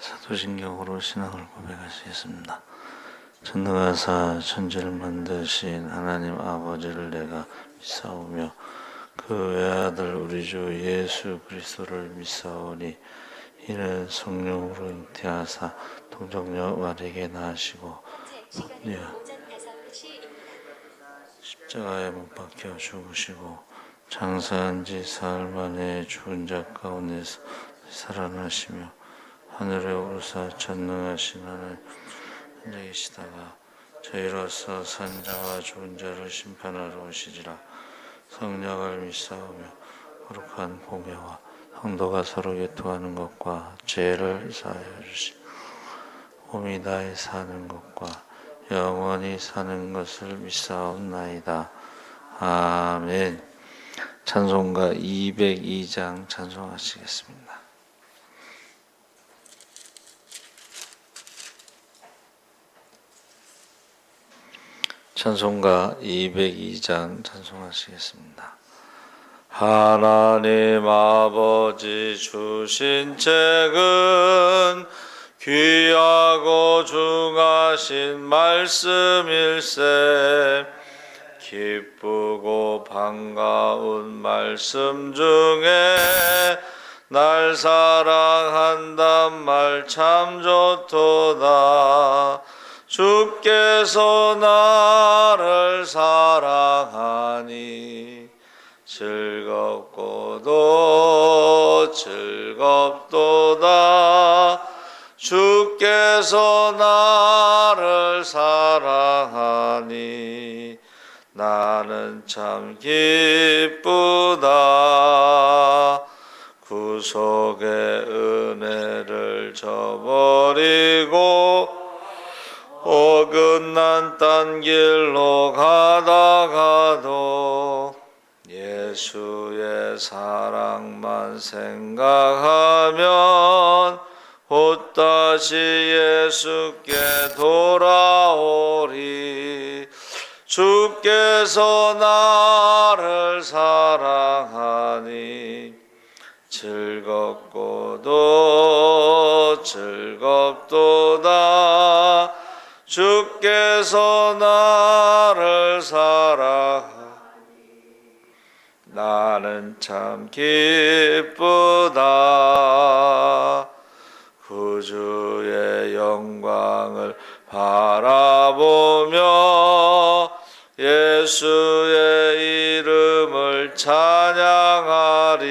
사도신경으로 신앙을 고백하시겠습니다. 전능하사 천지를 만드신 하나님 아버지를 내가 믿사오며 그 외아들 우리 주 예수 그리스도를 믿사오니 이는 성령으로 잉태하사 동정녀 마리아에게 낳으시고 십자가에 못 박혀 죽으시고 장사한 지 사흘 만에 죽은 자 가운데서 살아나시며 하늘에 오르사 전능하신 하나님 앉아 계시다가 저희로서 산자와 죽은 자를 심판하러 오시리라. 성령을 믿사오며 거룩한 공예와 성도가 서로 교통하는 것과 죄를 사하여 주시고 몸이 다해 사는 것과 영원히 사는 것을 믿사옵나이다. 아멘. 찬송가 202장 찬송하시겠습니다. 찬송가 202장 찬송하시겠습니다. 하나님 아버지 주신 책은 귀하고 중하신 말씀일세. 기쁘고 반가운 말씀 중에 날 사랑한단 말 참 좋도다. 주께서 나를 사랑하니 즐겁고도 즐겁도다. 주께서 나를 사랑하니 나는 참 기쁘다. 구속의 은혜를 저버리고 어긋난 딴 길로 가다가도 예수의 사랑만 생각하면 곧다시 예수께 돌아오리. 주께서 나를 사랑하니 즐겁고도 즐겁도다. 주께서 나를 사랑하니 나는 참 기쁘다. 구주의 영광을 바라보며 예수의 이름을 찬양하리.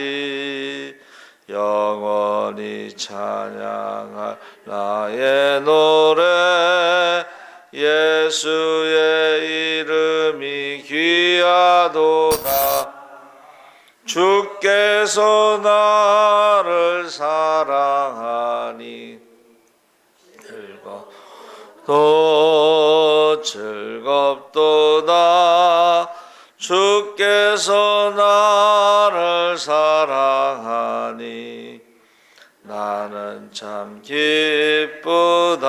영원히 찬양할 나의 노래 예수의 이름이 귀하도다. 주께서 나를 사랑하니 즐겁도 즐겁도다. 주께서 나를 사랑하니 나는 참 기쁘다.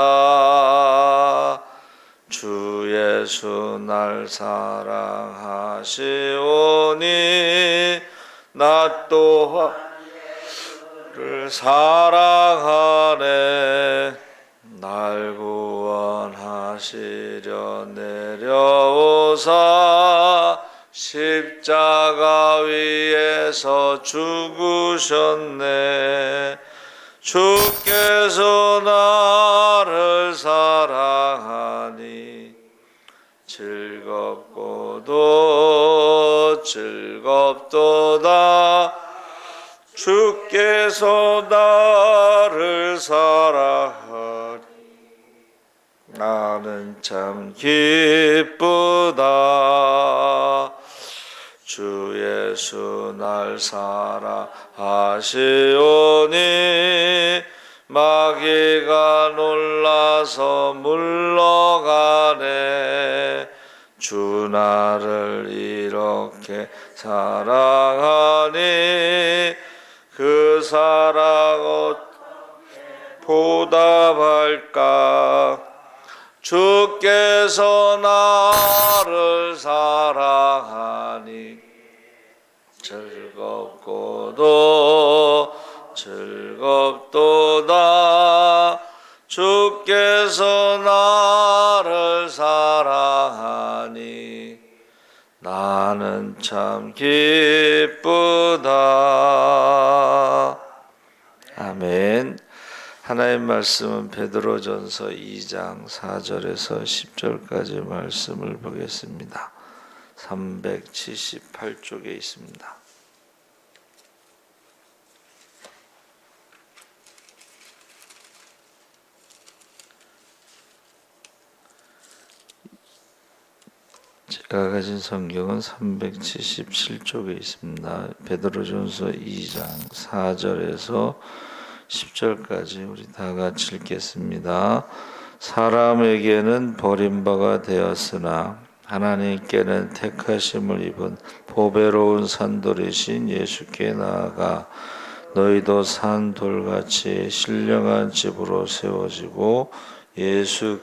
주 예수 날 사랑하시오니 나 또한 그를 사랑하네. 날 구원하시려 내려오사 십자가 위에서 죽으셨네. 주께서 나를 사랑하니 즐겁고도 즐겁도다. 주께서 나를 사랑하니 나는 참 기쁘다. 주 예수 날 사랑하시오니 마귀가 놀라서 물러가네. 주 나를 이렇게 사랑하니 그 사랑 보답할까. 주께서 나를 사랑하니 즐겁고도 즐겁도다. 주께서 나를 사랑하니 나는 참 기쁘다. 아멘. 하나님 말씀은 베드로전서 2장 4절에서 10절까지 말씀을 보겠습니다. 378쪽에 있습니다. 제가 가진 성경은 377쪽에 있습니다. 베드로전서 2장 4절에서 10절까지 우리 다 같이 읽겠습니다. 사람에게는 버림바가 되었으나 하나님께는 택하심을 입은 보배로운 산돌이신 예수께 나아가 너희도 산돌같이 신령한 집으로 세워지고 예수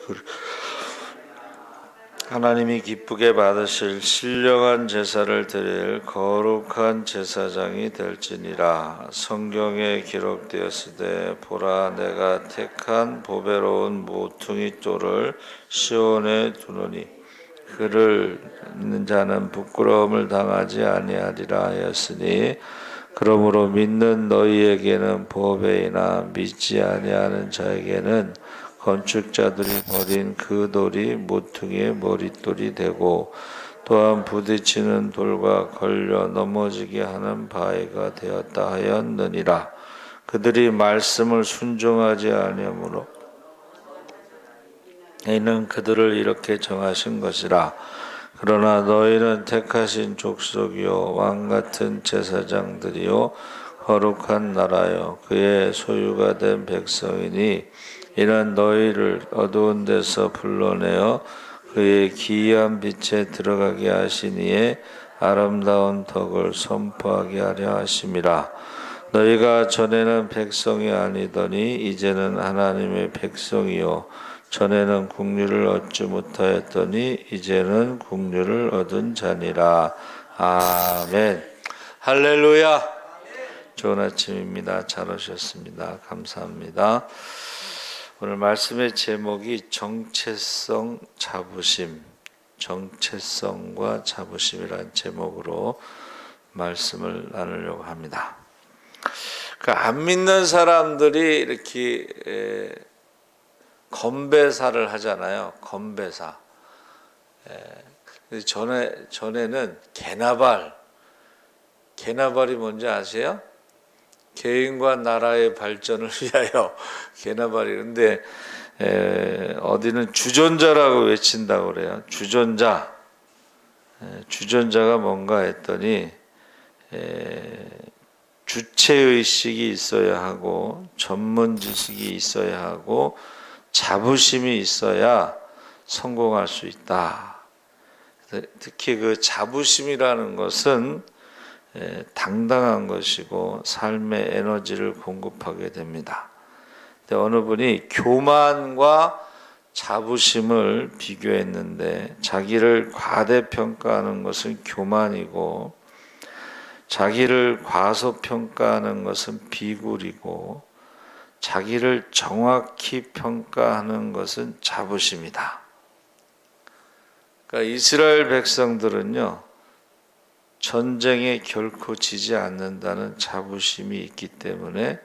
하나님이 기쁘게 받으실 신령한 제사를 드릴 거룩한 제사장이 될지니라. 성경에 기록되었으되 보라 내가 택한 보배로운 모퉁이 돌을 시온에 두노니 그를 믿는 자는 부끄러움을 당하지 아니하리라 하였으니 그러므로 믿는 너희에게는 보배이나 믿지 아니하는 자에게는 건축자들이 버린 그 돌이 모퉁이의 머릿돌이 되고 또한 부딪히는 돌과 걸려 넘어지게 하는 바위가 되었다 하였느니라. 그들이 말씀을 순종하지 아니하므로 이는 그들을 이렇게 정하신 것이라. 그러나 너희는 택하신 족속이요 왕같은 제사장들이요 거룩한 나라요 그의 소유가 된 백성이니 이는 너희를 어두운 데서 불러내어 그의 기이한 빛에 들어가게 하시니에 아름다운 덕을 선포하게 하려 하심이라. 너희가 전에는 백성이 아니더니 이제는 하나님의 백성이요 전에는 국류를 얻지 못하였더니 이제는 국류를 얻은 자니라. 아멘. 할렐루야. 좋은 아침입니다. 잘 오셨습니다. 감사합니다. 오늘 말씀의 제목이 정체성 자부심, 정체성과 자부심이라는 제목으로 말씀을 나누려고 합니다. 안 믿는 사람들이 이렇게 건배사를 하잖아요. 건배사. 전에는 개나발이 뭔지 아세요? 개인과 나라의 발전을 위하여 개나발이. 근데 어디는 주전자라고 외친다고 그래요. 주전자가 뭔가 했더니 주체의식이 있어야 하고 전문 지식이 있어야 하고 자부심이 있어야 성공할 수 있다. 특히 그 자부심이라는 것은 당당한 것이고 삶의 에너지를 공급하게 됩니다. 근데 어느 분이 교만과 자부심을 비교했는데 자기를 과대평가하는 것은 교만이고 자기를 과소평가하는 것은 비굴이고 자기를 정확히 평가하는 것은 자부심이다. 그러니까 이스라엘 백성들은요, 전쟁에 결코 지지 않는다는 자부심이 있기 때문에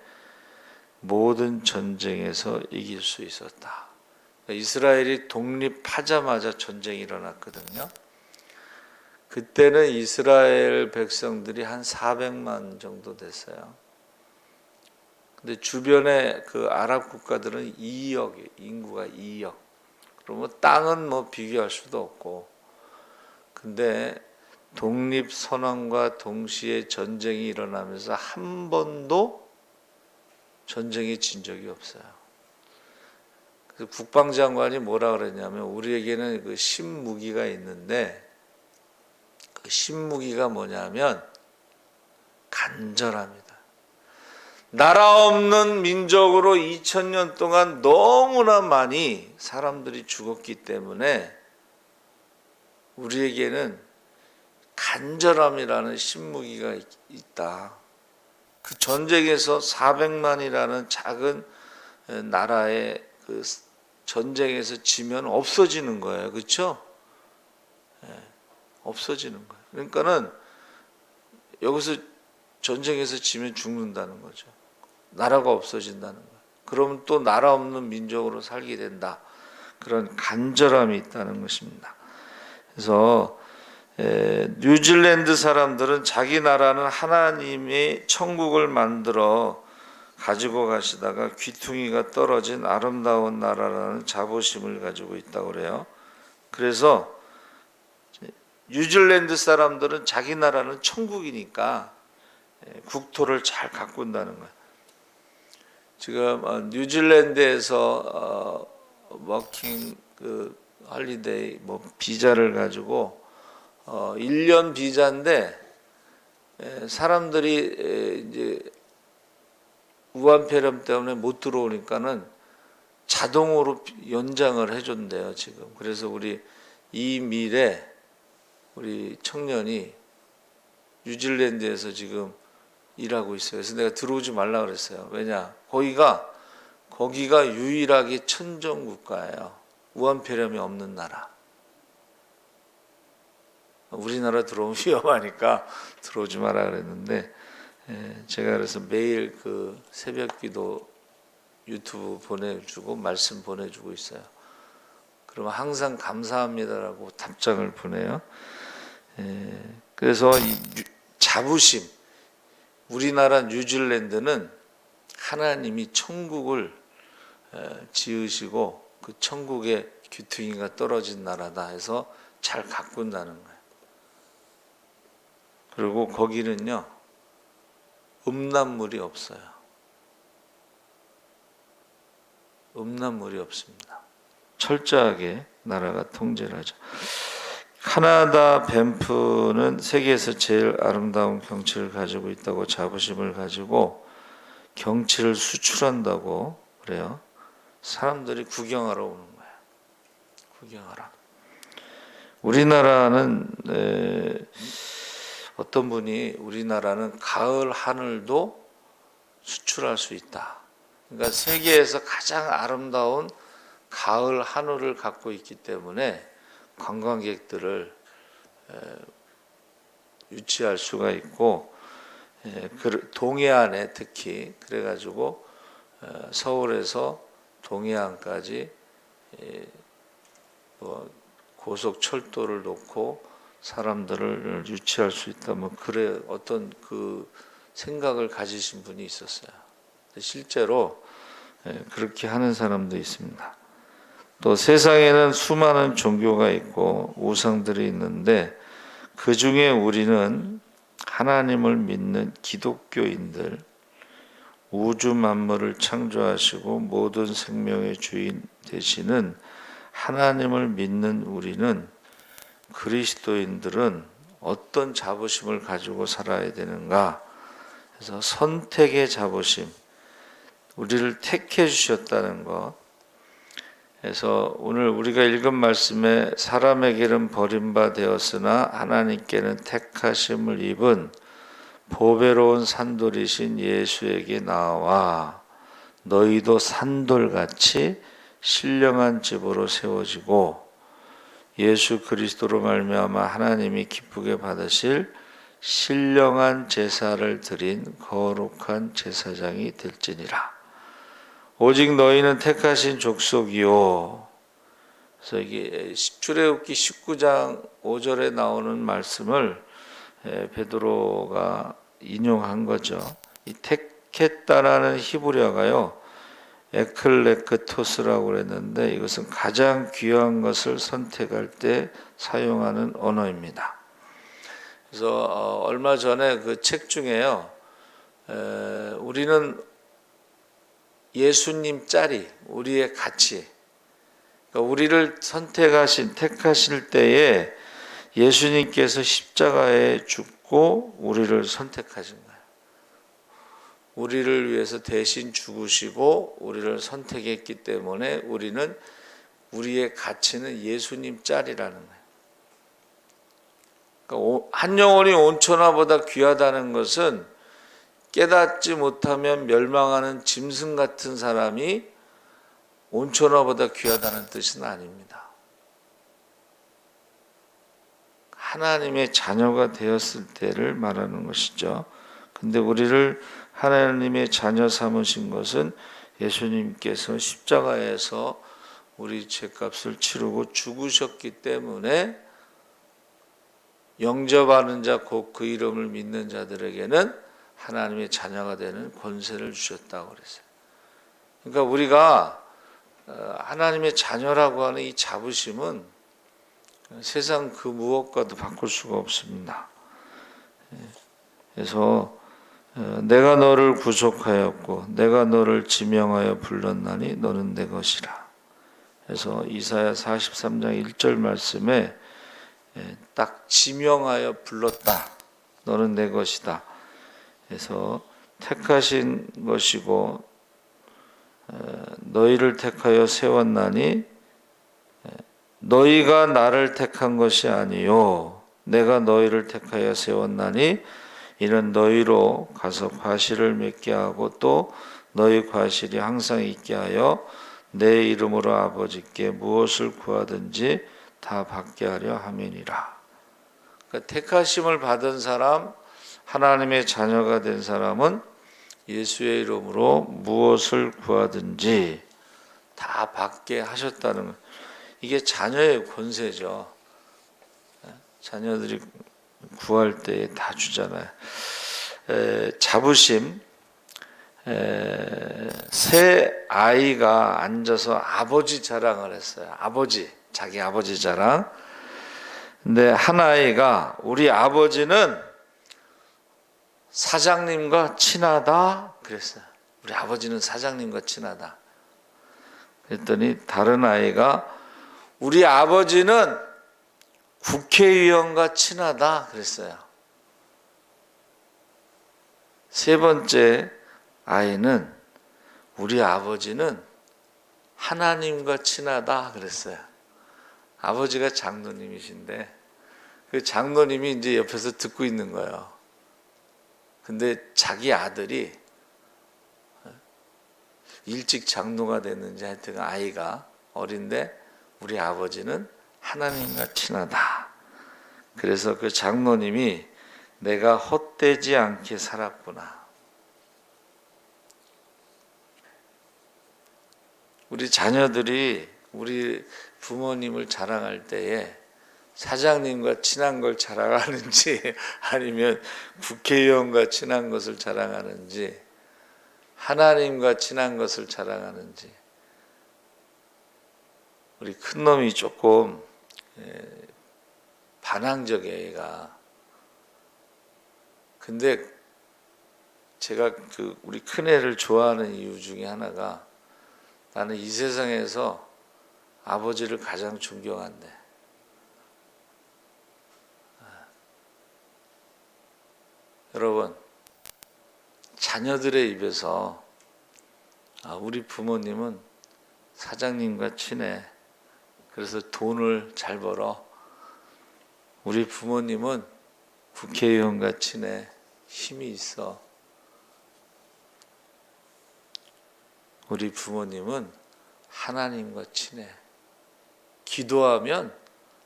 모든 전쟁에서 이길 수 있었다. 그러니까 이스라엘이 독립하자마자 전쟁이 일어났거든요. 그때는 이스라엘 백성들이 한 400만 정도 됐어요. 근데 주변에 그 아랍 국가들은 2억, 인구가 2억. 그러면 땅은 뭐 비교할 수도 없고. 근데 독립선언과 동시에 전쟁이 일어나면서 한 번도 전쟁이 진 적이 없어요. 그래서 국방장관이 뭐라 그랬냐면 우리에게는 그 신무기가 있는데 그 신무기가 뭐냐면 간절합니다. 나라 없는 민족으로 2000년 동안 너무나 많이 사람들이 죽었기 때문에 우리에게는 간절함이라는 신무기가 있다. 그 전쟁에서 400만이라는 작은 나라의 그 전쟁에서 지면 없어지는 거예요. 그렇죠? 없어지는 거예요. 그러니까는 여기서 전쟁에서 지면 죽는다는 거죠. 나라가 없어진다는 거예요. 그러면 또 나라 없는 민족으로 살게 된다. 그런 간절함이 있다는 것입니다. 그래서 뉴질랜드 사람들은 자기 나라는 하나님의 천국을 만들어 가지고 가시다가 귀퉁이가 떨어진 아름다운 나라라는 자부심을 가지고 있다고 그래요. 그래서 뉴질랜드 사람들은 자기 나라는 천국이니까 국토를 잘 가꾼다는 거예요. 지금 뉴질랜드에서 워킹 할리데이 비자를 가지고 1년 비자인데 사람들이 이제 우한폐렴 때문에 못 들어오니까는 자동으로 연장을 해준대요 지금. 그래서 우리 이미래 우리 청년이 뉴질랜드에서 지금 일하고 있어요. 그래서 내가 들어오지 말라 그랬어요. 왜냐? 거기가 유일하게 천정 국가예요. 우한폐렴이 없는 나라. 우리나라 들어오면 위험하니까 들어오지 마라 그랬는데 제가 그래서 매일 그 새벽기도 유튜브 보내주고 말씀 보내주고 있어요. 그러면 항상 감사합니다라고 답장을 보내요. 그래서 이 자부심, 우리나라 뉴질랜드는 하나님이 천국을 지으시고 그 천국에 귀퉁이가 떨어진 나라다 해서 잘 가꾼다는 거예요. 그리고 거기는요 음란물이 없어요. 음란물이 없습니다. 철저하게 나라가 통제를 하죠. 카나다 밴프는 세계에서 제일 아름다운 경치를 가지고 있다고 자부심을 가지고 경치를 수출한다고 그래요. 사람들이 구경하러 오는 거예요. 구경하러. 우리나라는 어떤 분이 우리나라는 가을 하늘도 수출할 수 있다. 그러니까 세계에서 가장 아름다운 가을 하늘을 갖고 있기 때문에 관광객들을 유치할 수가 있고 동해안에 특히 그래가지고 서울에서 동해안까지 고속철도를 놓고 사람들을 유치할 수 있다. 그래 어떤 그 생각을 가지신 분이 있었어요. 실제로 그렇게 하는 사람도 있습니다. 또 세상에는 수많은 종교가 있고 우상들이 있는데 그 중에 우리는 하나님을 믿는 기독교인들, 우주 만물을 창조하시고 모든 생명의 주인 되시는 하나님을 믿는 우리는 그리스도인들은 어떤 자부심을 가지고 살아야 되는가? 그래서 선택의 자부심, 우리를 택해 주셨다는 것. 그래서 오늘 우리가 읽은 말씀에 사람에게는 버림바 되었으나 하나님께는 택하심을 입은 보배로운 산돌이신 예수에게 나와 너희도 산돌같이 신령한 집으로 세워지고 예수 그리스도로 말미암아 하나님이 기쁘게 받으실 신령한 제사를 드린 거룩한 제사장이 될지니라. 오직 너희는 택하신 족속이요. 그래서 이게 출애굽기 19장 5절에 나오는 말씀을 베드로가 인용한 거죠. 이 택했다라는 히브리어가요 에클레크토스라고 그랬는데 이것은 가장 귀한 것을 선택할 때 사용하는 언어입니다. 그래서 얼마 전에 그 책 중에요 우리는 예수님 짤이 우리의 가치, 그러니까 우리를 택하실 때에 예수님께서 십자가에 죽고 우리를 선택하신 거예요. 우리를 위해서 대신 죽으시고 우리를 선택했기 때문에 우리는 우리의 가치는 예수님 짤이라는 거예요. 그러니까 한 영혼이 온천하보다 귀하다는 것은 깨닫지 못하면 멸망하는 짐승 같은 사람이 온천하보다 귀하다는 뜻은 아닙니다. 하나님의 자녀가 되었을 때를 말하는 것이죠. 근데 우리를 하나님의 자녀 삼으신 것은 예수님께서 십자가에서 우리 죄값을 치르고 죽으셨기 때문에 영접하는 자 곧 그 이름을 믿는 자들에게는 하나님의 자녀가 되는 권세를 주셨다고 그랬어요. 그러니까 우리가 하나님의 자녀라고 하는 이 자부심은 세상 그 무엇과도 바꿀 수가 없습니다. 그래서 내가 너를 구속하였고 내가 너를 지명하여 불렀나니 너는 내 것이라. 그래서 이사야 43장 1절 말씀에 딱 지명하여 불렀다. 너는 내 것이다. 그래서 택하신 것이고 너희를 택하여 세웠나니 너희가 나를 택한 것이 아니요 내가 너희를 택하여 세웠나니 이는 너희로 가서 과실을 맺게 하고 또 너희 과실이 항상 있게 하여 내 이름으로 아버지께 무엇을 구하든지 다 받게 하려 함이니라. 그러니까 택하심을 받은 사람, 하나님의 자녀가 된 사람은 예수의 이름으로 무엇을 구하든지 다 받게 하셨다는 것. 이게 자녀의 권세죠. 자녀들이 구할 때에 다 주잖아요. 자부심. 새 아이가 앉아서 아버지 자랑을 했어요. 자기 아버지 자랑. 근데 한 아이가 우리 아버지는 사장님과 친하다 그랬어요. 우리 아버지는 사장님과 친하다. 그랬더니 다른 아이가 우리 아버지는 국회의원과 친하다 그랬어요. 세 번째 아이는 우리 아버지는 하나님과 친하다 그랬어요. 아버지가 장로님이신데 그 장로님이 이제 옆에서 듣고 있는 거예요. 근데 자기 아들이 일찍 장로가 됐는지 하여튼 아이가 어린데 우리 아버지는 하나님과 친하다. 그래서 그 장로님이 내가 헛되지 않게 살았구나. 우리 자녀들이 우리 부모님을 자랑할 때에 사장님과 친한 걸 자랑하는지 아니면 국회의원과 친한 것을 자랑하는지 하나님과 친한 것을 자랑하는지 우리 큰놈이 조금 반항적이에요. 얘가. 근데 제가 우리 큰애를 좋아하는 이유 중에 하나가 나는 이 세상에서 아버지를 가장 존경한대. 여러분, 자녀들의 입에서 우리 부모님은 사장님과 친해. 그래서 돈을 잘 벌어. 우리 부모님은 국회의원과 친해. 힘이 있어. 우리 부모님은 하나님과 친해. 기도하면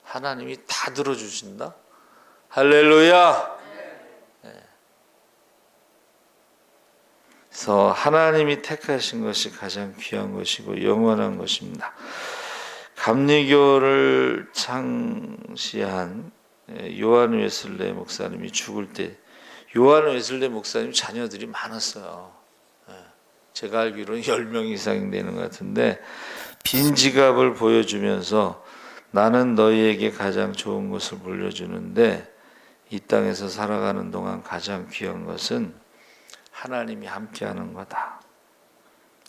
하나님이 다 들어주신다. 할렐루야. 그래서 하나님이 택하신 것이 가장 귀한 것이고 영원한 것입니다. 감리교를 창시한 요한 웨슬레 목사님이 죽을 때 요한 웨슬레 목사님 자녀들이 많았어요. 제가 알기로는 10명 이상 되는 것 같은데 빈 지갑을 보여주면서 나는 너희에게 가장 좋은 것을 물려주는데 이 땅에서 살아가는 동안 가장 귀한 것은 하나님이 함께하는 거다.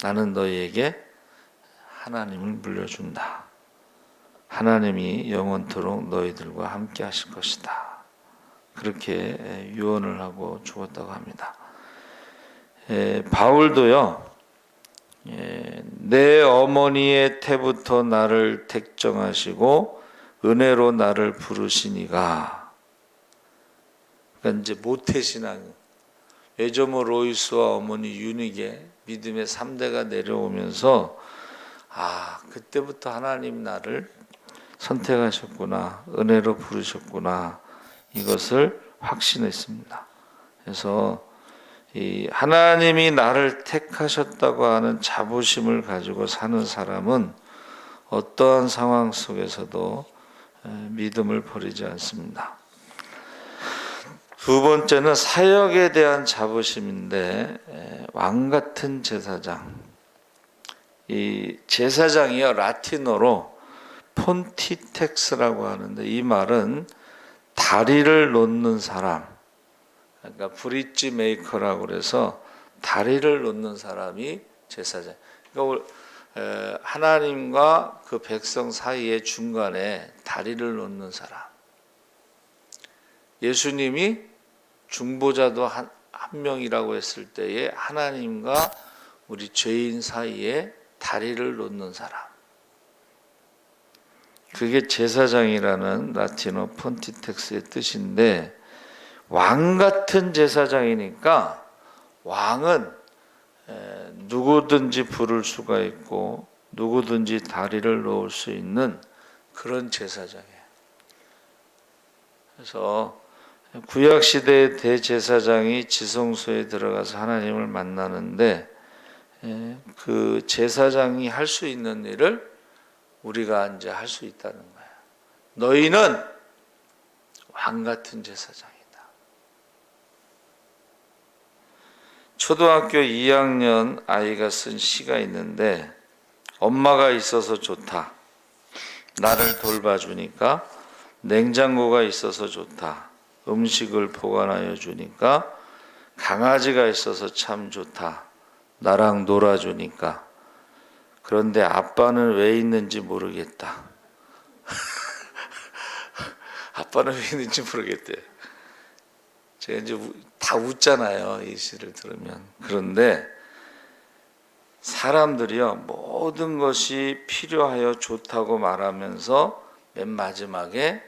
나는 너희에게 하나님을 물려준다. 하나님이 영원토록 너희들과 함께 하실 것이다. 그렇게 유언을 하고 죽었다고 합니다. 바울도요. 내 어머니의 태부터 나를 택정하시고 은혜로 나를 부르시니가. 그러니까 이제 모태신앙. 외조모 로이스와 어머니 유닉의 믿음의 3대가 내려오면서 그때부터 하나님 나를 선택하셨구나, 은혜로 부르셨구나, 이것을 확신했습니다. 그래서 이 하나님이 나를 택하셨다고 하는 자부심을 가지고 사는 사람은 어떠한 상황 속에서도 믿음을 버리지 않습니다. 두 번째는 사역에 대한 자부심인데, 왕 같은 제사장. 이 제사장이요, 라틴어로 폰티텍스라고 하는데, 이 말은 다리를 놓는 사람, 그러니까 브릿지 메이커라고 그래서 다리를 놓는 사람이 제사장. 그러니까 하나님과 그 백성 사이의 중간에 다리를 놓는 사람. 예수님이 중보자도 한 명이라고 했을 때에 하나님과 우리 죄인 사이에 다리를 놓는 사람. 그게 제사장이라는 라틴어 폰티텍스의 뜻인데, 왕 같은 제사장이니까 왕은 누구든지 부를 수가 있고 누구든지 다리를 놓을 수 있는 그런 제사장이에요. 그래서 구약 시대의 대제사장이 지성소에 들어가서 하나님을 만나는데, 그 제사장이 할 수 있는 일을 우리가 이제 할 수 있다는 거예요. 너희는 왕 같은 제사장이다. 초등학교 2학년 아이가 쓴 시가 있는데, 엄마가 있어서 좋다. 나를 돌봐주니까. 냉장고가 있어서 좋다. 음식을 보관하여 주니까. 강아지가 있어서 참 좋다. 나랑 놀아주니까. 그런데 아빠는 왜 있는지 모르겠다. 아빠는 왜 있는지 모르겠대. 제가 이제 다 웃잖아요, 이 시를 들으면. 그런데 사람들이요, 모든 것이 필요하여 좋다고 말하면서 맨 마지막에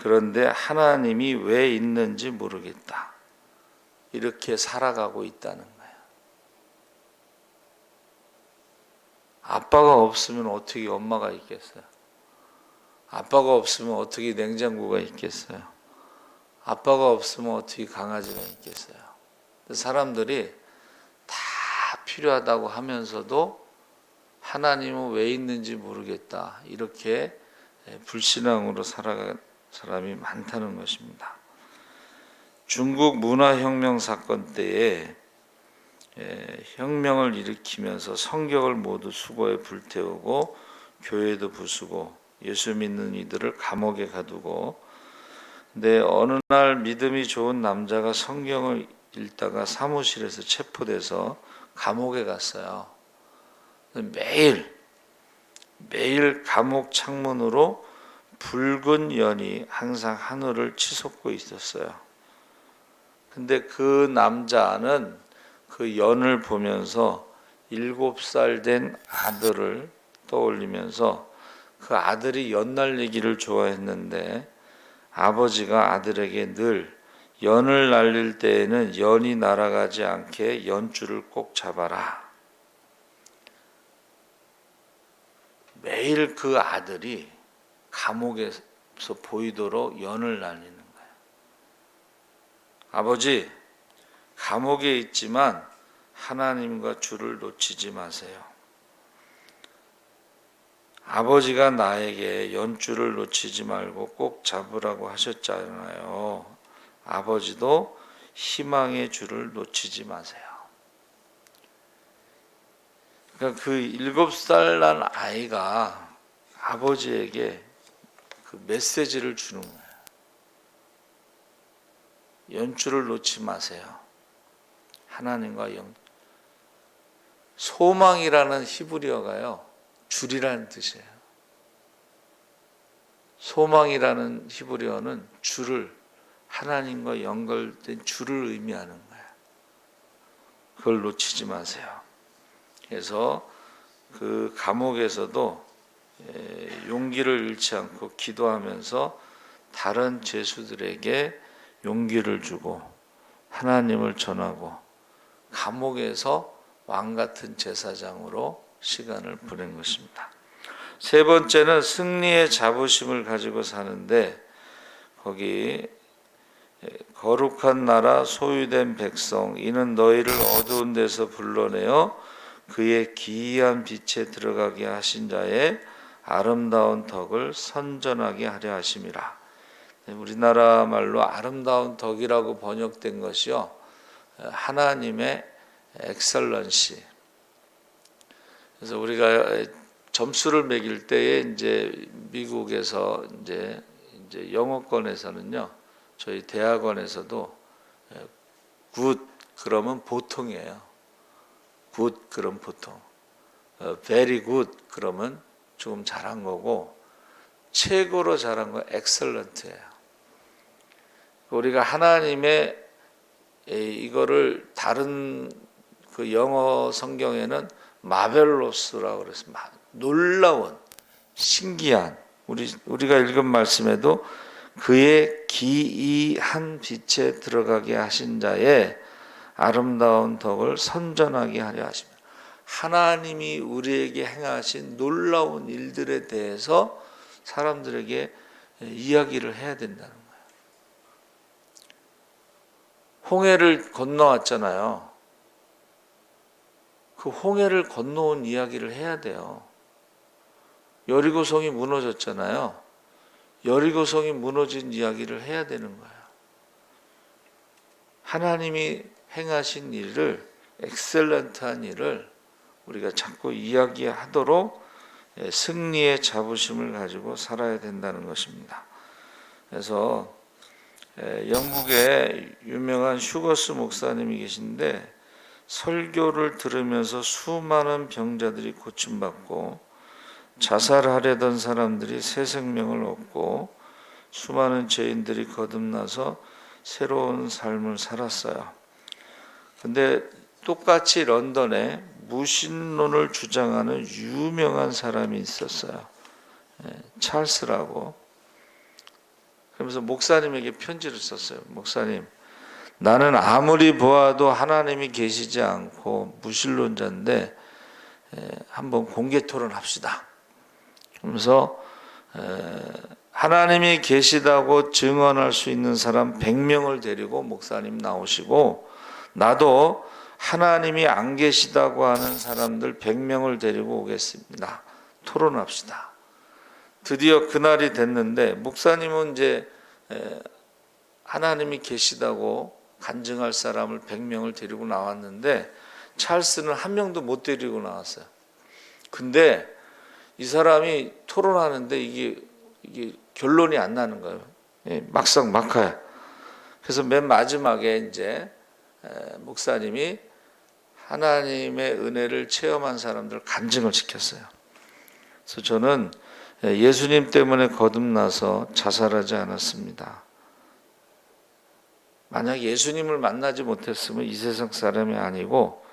그런데 하나님이 왜 있는지 모르겠다, 이렇게 살아가고 있다는 거예요. 아빠가 없으면 어떻게 엄마가 있겠어요? 아빠가 없으면 어떻게 냉장고가 있겠어요? 아빠가 없으면 어떻게 강아지가 있겠어요? 사람들이 다 필요하다고 하면서도 하나님은 왜 있는지 모르겠다, 이렇게 불신앙으로 살아간 사람이 많다는 것입니다. 중국 문화혁명 사건 때에 혁명을 일으키면서 성경을 모두 수거에 불태우고 교회도 부수고 예수 믿는 이들을 감옥에 가두고, 근데 어느 날 믿음이 좋은 남자가 성경을 읽다가 사무실에서 체포돼서 감옥에 갔어요. 매일 감옥 창문으로 붉은 연이 항상 하늘을 치솟고 있었어요. 근데 그 남자는 그 연을 보면서 7살 된 아들을 떠올리면서, 그 아들이 연 날리기를 좋아했는데 아버지가 아들에게 늘 연을 날릴 때에는 연이 날아가지 않게 연줄을 꼭 잡아라. 매일 그 아들이 감옥에서 보이도록 연을 날리는 거예요. 아버지, 감옥에 있지만 하나님과 주를 놓치지 마세요. 아버지가 나에게 연줄을 놓치지 말고 꼭 잡으라고 하셨잖아요. 아버지도 희망의 줄을 놓치지 마세요. 그러니까 그 7살 난 아이가 아버지에게 그 메시지를 주는 거예요. 연줄을 놓지 마세요. 하나님과 소망이라는 히브리어가요, 줄이라는 뜻이에요. 소망이라는 히브리어는 줄을, 하나님과 연결된 줄을 의미하는 거예요. 그걸 놓치지 마세요. 그래서 그 감옥에서도 용기를 잃지 않고 기도하면서 다른 죄수들에게 용기를 주고 하나님을 전하고 감옥에서 왕 같은 제사장으로 시간을 보낸 것입니다. 세 번째는 승리의 자부심을 가지고 사는데, 거기 거룩한 나라 소유된 백성 이는 너희를 어두운 데서 불러내어 그의 기이한 빛에 들어가게 하신 자의 아름다운 덕을 선전하게 하려 하심이라. 우리나라 말로 아름다운 덕이라고 번역된 것이요, 하나님의 엑설런시. 그래서 우리가 점수를 매길 때에 이제 미국에서 이제 영어권에서는요, 저희 대학원에서도 굿 그러면 보통이에요. 굿 그럼 보통. very good 그러면 조금 잘한 거고, 최고로 잘한 건 excellent예요. 우리가 하나님의 이거를 다른 그 영어 성경에는 마벨로스라고 그래서 놀라운, 신기한, 우리가 읽은 말씀에도 그의 기이한 빛에 들어가게 하신 자의 아름다운 덕을 선전하게 하려 하십니다. 하나님이 우리에게 행하신 놀라운 일들에 대해서 사람들에게 이야기를 해야 된다는 거예요. 홍해를 건너왔잖아요. 그 홍해를 건너온 이야기를 해야 돼요. 여리고성이 무너졌잖아요. 여리고성이 무너진 이야기를 해야 되는 거예요. 하나님이 행하신 일을, 엑셀런트한 일을 우리가 자꾸 이야기하도록 승리의 자부심을 가지고 살아야 된다는 것입니다. 그래서 영국에 유명한 슈거스 목사님이 계신데, 설교를 들으면서 수많은 병자들이 고침받고 자살하려던 사람들이 새 생명을 얻고 수많은 죄인들이 거듭나서 새로운 삶을 살았어요. 근데 똑같이 런던에 무신론을 주장하는 유명한 사람이 있었어요. 찰스라고. 그러면서 목사님에게 편지를 썼어요. 목사님, 나는 아무리 보아도 하나님이 계시지 않고 무신론자인데 한번 공개 토론합시다. 그러면서 하나님이 계시다고 증언할 수 있는 사람 100명을 데리고 목사님 나오시고, 나도 하나님이 안 계시다고 하는 사람들 100명을 데리고 오겠습니다. 토론합시다. 드디어 그날이 됐는데, 목사님은 이제 하나님이 계시다고 간증할 사람을 100명을 데리고 나왔는데, 찰스는 한 명도 못 데리고 나왔어요. 근데 이 사람이 토론하는데 이게 결론이 안 나는 거예요. 막상 막하야. 그래서 맨 마지막에 이제 목사님이 하나님의 은혜를 체험한 사람들 간증을 시켰어요. 그래서 저는 예수님 때문에 거듭나서 자살하지 않았습니다. 만약 예수님을 만나지 못했으면 이 세상 사람이 아니고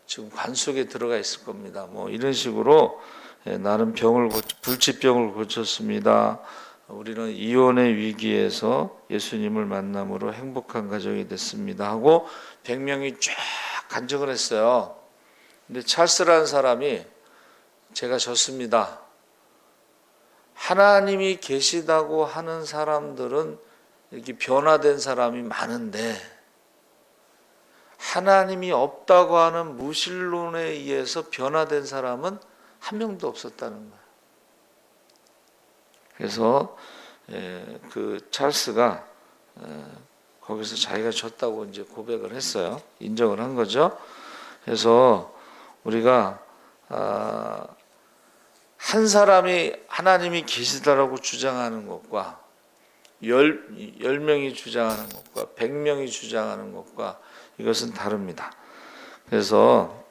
지금 관 속에 들어가 있을 겁니다. 뭐 이런 식으로 나는 불치병을 고쳤습니다. 우리는 이혼의 위기에서 예수님을 만남으로 행복한 가정이 됐습니다 하고 100명이 쫙 간증을 했어요. 근데 찰스라는 사람이 제가 졌습니다. 하나님이 계시다고 하는 사람들은 이렇게 변화된 사람이 많은데, 하나님이 없다고 하는 무신론에 의해서 변화된 사람은 한 명도 없었다는 거예요. 그래서 그 찰스가 거기서 자기가 졌다고 이제 고백을 했어요. 인정을 한 거죠. 그래서 우리가 한 사람이 하나님이 계시다라고 주장하는 것과 10명이 주장하는 것과 100명이 주장하는 것과 이것은 다릅니다. 그래서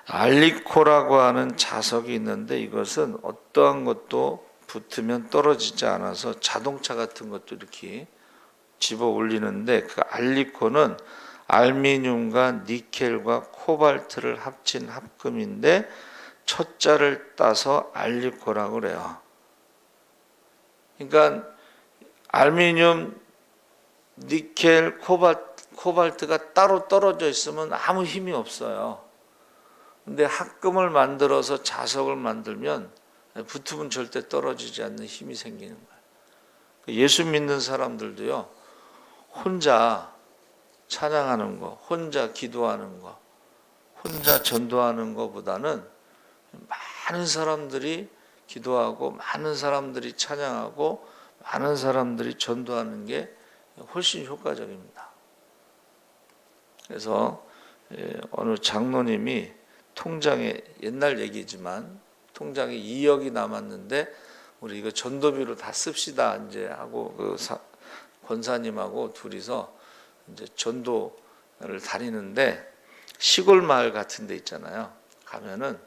알리코라고 하는 자석이 있는데, 이것은 어떠한 것도 붙으면 떨어지지 않아서 자동차 같은 것도 이렇게 집어 올리는데, 그 알리코는 알미늄과 니켈과 코발트를 합친 합금인데 첫 자를 따서 알리코라고 그래요. 그러니까 알미늄, 니켈, 코발트가 따로 떨어져 있으면 아무 힘이 없어요. 근데 합금을 만들어서 자석을 만들면 붙으면 절대 떨어지지 않는 힘이 생기는 거예요. 예수 믿는 사람들도요, 혼자 찬양하는 거, 혼자 기도하는 거, 혼자 전도하는 것보다는 많은 사람들이 기도하고 많은 사람들이 찬양하고 많은 사람들이 전도하는 게 훨씬 효과적입니다. 그래서 어느 장로님이 통장에, 옛날 얘기지만 통장에 2억이 남았는데 우리 이거 전도비로 다 씁시다 이제 하고 권사님하고 둘이서 이제 전도를 다니는데 시골 마을 같은 데 있잖아요. 가면은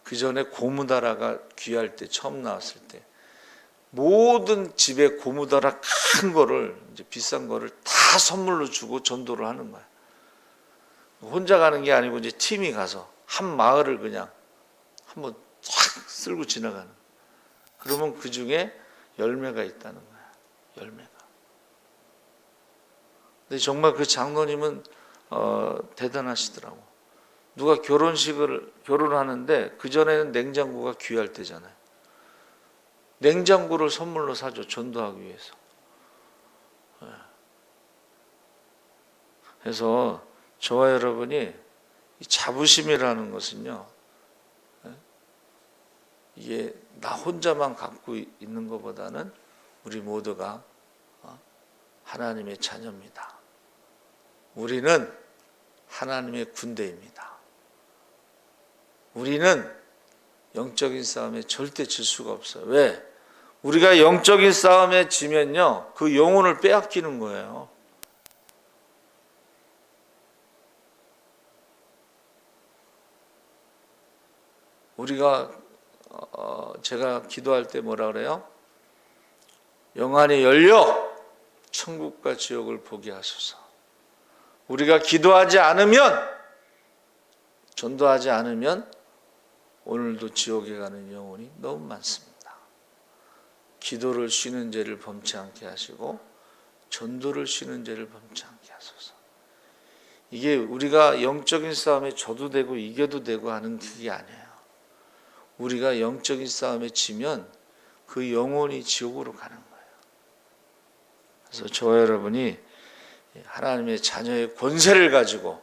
그 전에 고무다라가 귀할 때 처음 나왔을 때 모든 집에 고무다라 큰 거를 이제 비싼 거를 다 선물로 주고 전도를 하는 거야. 혼자 가는 게 아니고 이제 팀이 가서 한 마을을 그냥 한번 쫙 쓸고 지나가는. 그러면 그 중에 열매가 있다는 거야. 열매가. 근데 정말 그 장로님은 대단하시더라고. 누가 결혼하는데 그 전에는 냉장고가 귀할 때잖아요. 냉장고를 선물로 사줘, 전도하기 위해서. 그래서 저와 여러분이 이 자부심이라는 것은요, 이게 나 혼자만 갖고 있는 것보다는 우리 모두가 하나님의 자녀입니다. 우리는 하나님의 군대입니다. 우리는 영적인 싸움에 절대 질 수가 없어요. 왜? 우리가 영적인 싸움에 지면요, 그 영혼을 빼앗기는 거예요. 우리가 제가 기도할 때 뭐라 그래요? 영안이 열려 천국과 지옥을 보게 하소서. 우리가 기도하지 않으면, 전도하지 않으면 오늘도 지옥에 가는 영혼이 너무 많습니다. 기도를 쉬는 죄를 범치 않게 하시고 전도를 쉬는 죄를 범치 않게 하소서. 이게 우리가 영적인 싸움에 져도 되고 이겨도 되고 하는 그게 아니에요. 우리가 영적인 싸움에 지면 그 영혼이 지옥으로 가는 거예요. 그래서 저와 여러분이 하나님의 자녀의 권세를 가지고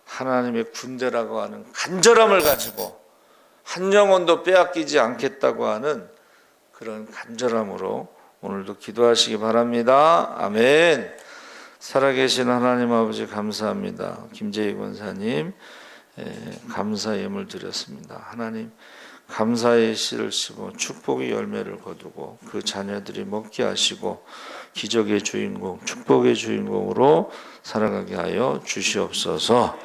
하나님의 군대라고 하는 간절함을 가지고 한 영혼도 빼앗기지 않겠다고 하는 그런 간절함으로 오늘도 기도하시기 바랍니다. 아멘. 살아계신 하나님 아버지 감사합니다. 김재희 권사님 감사 예물 드렸습니다. 하나님 감사의 씨를 심어 축복의 열매를 거두고 그 자녀들이 먹게 하시고 기적의 주인공, 축복의 주인공으로 살아가게 하여 주시옵소서.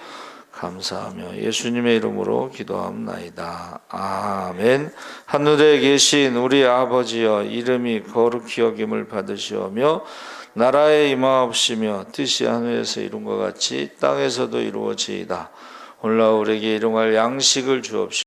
감사하며 예수님의 이름으로 기도합나이다. 아멘. 하늘에 계신 우리 아버지여, 이름이 거룩히 여김을 받으시오며 나라에 임하옵시며 뜻이 하늘에서 이룬 것 같이 땅에서도 이루어지이다. 오늘 우리에게 일용할 양식을 주옵시고